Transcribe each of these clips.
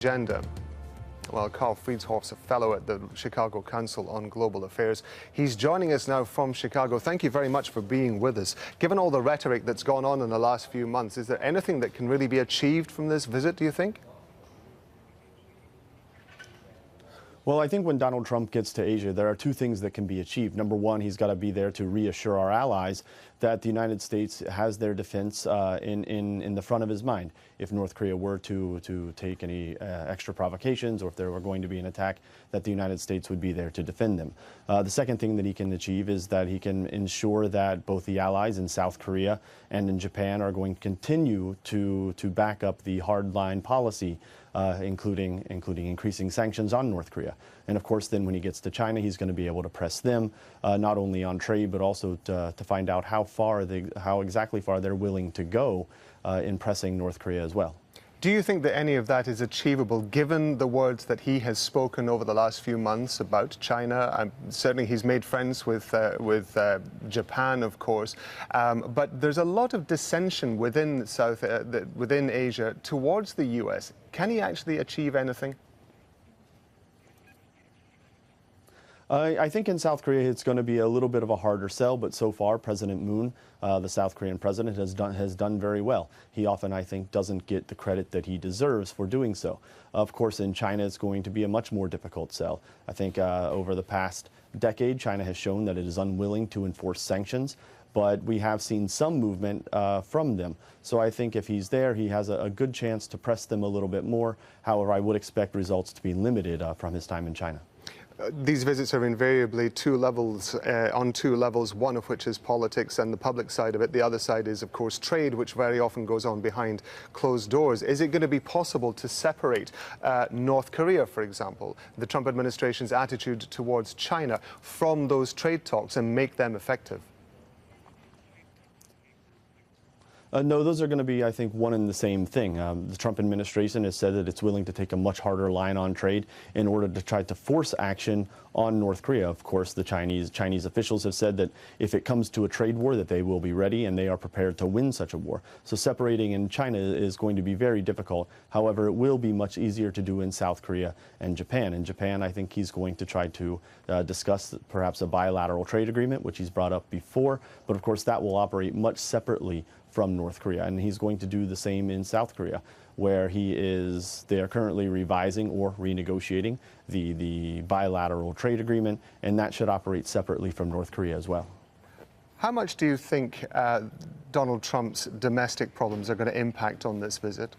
Agenda. Well, Karl Friedhoff's a fellow at the Chicago Council on Global Affairs. He's joining us now from Chicago. Thank you very much for being with us. Given all the rhetoric that's gone on in the last few months, is there anything that can really be achieved from this visit, do you think? Well, I think when Donald Trump gets to Asia, there are two things that can be achieved. Number one, he's got to be there to reassure our allies that the United States has their defense in the front of his mind. If North Korea were to take any extra provocations, or if there were going to be an attack, that the United States would be there to defend them. The second thing that he can achieve is that he can ensure that both the allies in South Korea and in Japan are going to continue to back up the hardline policy, including increasing sanctions on North Korea. And of course, then when he gets to China, he's going to be able to press them, not only on trade, but also to find out how exactly far they're willing to go in pressing North Korea as well. Do you think that any of that is achievable, given the words that he has spoken over the last few months about China? Certainly he's made friends with Japan, of course, but there's a lot of dissension within within Asia towards the US. Can he actually achieve anything? I think in South Korea it's going to be a little bit of a harder sell, but so far President Moon, the South Korean president, has done very well. He often, I think, doesn't get the credit that he deserves for doing so. Of course, in China it's going to be a much more difficult sell. I think over the past decade, China has shown that it is unwilling to enforce sanctions, but we have seen some movement from them. So I think if he's there, he has a good chance to press them a little bit more. However, I would expect results to be limited from his time in China. These visits are invariably on two levels, one of which is politics and the public side of it. The other side is, of course, trade, which very often goes on behind closed doors. Is it going to be possible to separate North Korea, for example, the Trump administration's attitude towards China, from those trade talks and make them effective? No, those are going to be, I think, one and the same thing. The Trump administration has said that it's willing to take a much harder line on trade in order to try to force action on North Korea. Of course, the Chinese officials have said that if it comes to a trade war, that they will be ready and they are prepared to win such a war. So separating in China is going to be very difficult. However, it will be much easier to do in South Korea and Japan. In Japan, I think he's going to try to discuss perhaps a bilateral trade agreement, which he's brought up before. But of course, that will operate much separately from North Korea, and he's going to do the same in South Korea, where they are currently revising or renegotiating the bilateral trade agreement, and that should operate separately from North Korea as well. How much do you think Donald Trump's domestic problems are going to impact on this visit?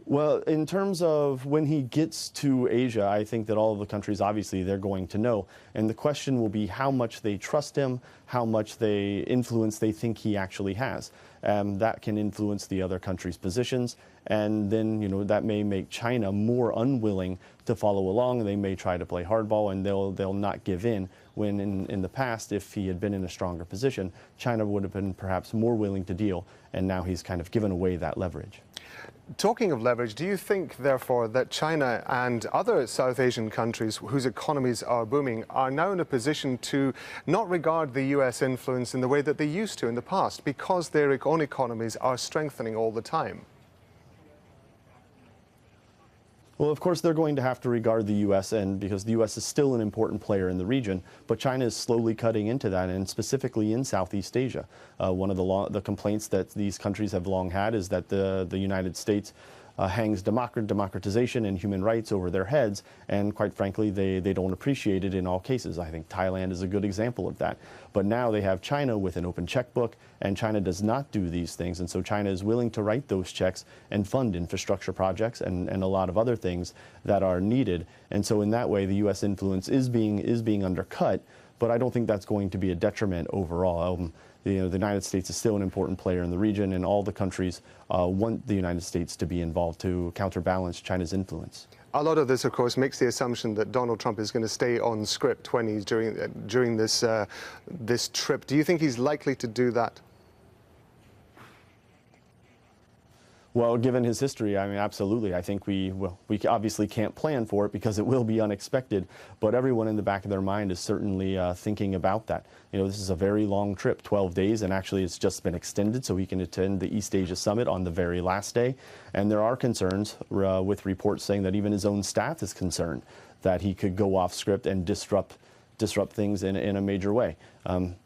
Well, in terms of when he gets to Asia, I think that all of the countries, obviously, they're going to know. And the question will be how much they trust him, how much influence they think he actually has. That can influence the other countries' positions. And then, that may make China more unwilling to follow along. They may try to play hardball, and they'll not give in. When in the past, if he had been in a stronger position, China would have been perhaps more willing to deal. And now he's kind of given away that leverage. Talking of leverage, do you think, therefore, that China and other South Asian countries whose economies are booming are now in a position to not regard the US influence in the way that they used to in the past, because their own economies are strengthening all the time? Well, of course, they're going to have to regard the U.S., and because the U.S. is still an important player in the region, but China is slowly cutting into that, and specifically in Southeast Asia. One of the complaints that these countries have long had is that the United States hangs democratization and human rights over their heads, and quite frankly, they don't appreciate it in all cases. I think Thailand is a good example of that. But now they have China with an open checkbook, and China does not do these things, and so China is willing to write those checks and fund infrastructure projects and a lot of other things that are needed. And so in that way, the U.S. influence is being undercut, but I don't think that's going to be a detriment overall. The United States is still an important player in the region, and all the countries want the United States to be involved to counterbalance China's influence. A lot of this, of course, makes the assumption that Donald Trump is going to stay on script when he's during this trip. Do you think he's likely to do that? Well, given his history, I mean, absolutely. I think we obviously can't plan for it because it will be unexpected, but everyone in the back of their mind is certainly thinking about that. You know, this is a very long trip, 12 days, and actually it's just been extended so he can attend the East Asia Summit on the very last day. And there are concerns with reports saying that even his own staff is concerned that he could go off script and disrupt things in a major way.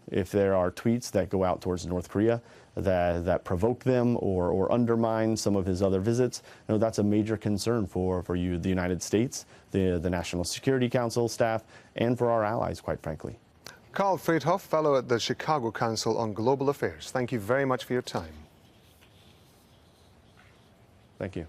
If there are tweets that go out towards North Korea that provoke them or undermine some of his other visits, you know, that's a major concern for you, the United States, the National Security Council staff, and for our allies, quite frankly. Karl Friedhoff, Fellow at the Chicago Council on Global Affairs. Thank you very much for your time. Thank you.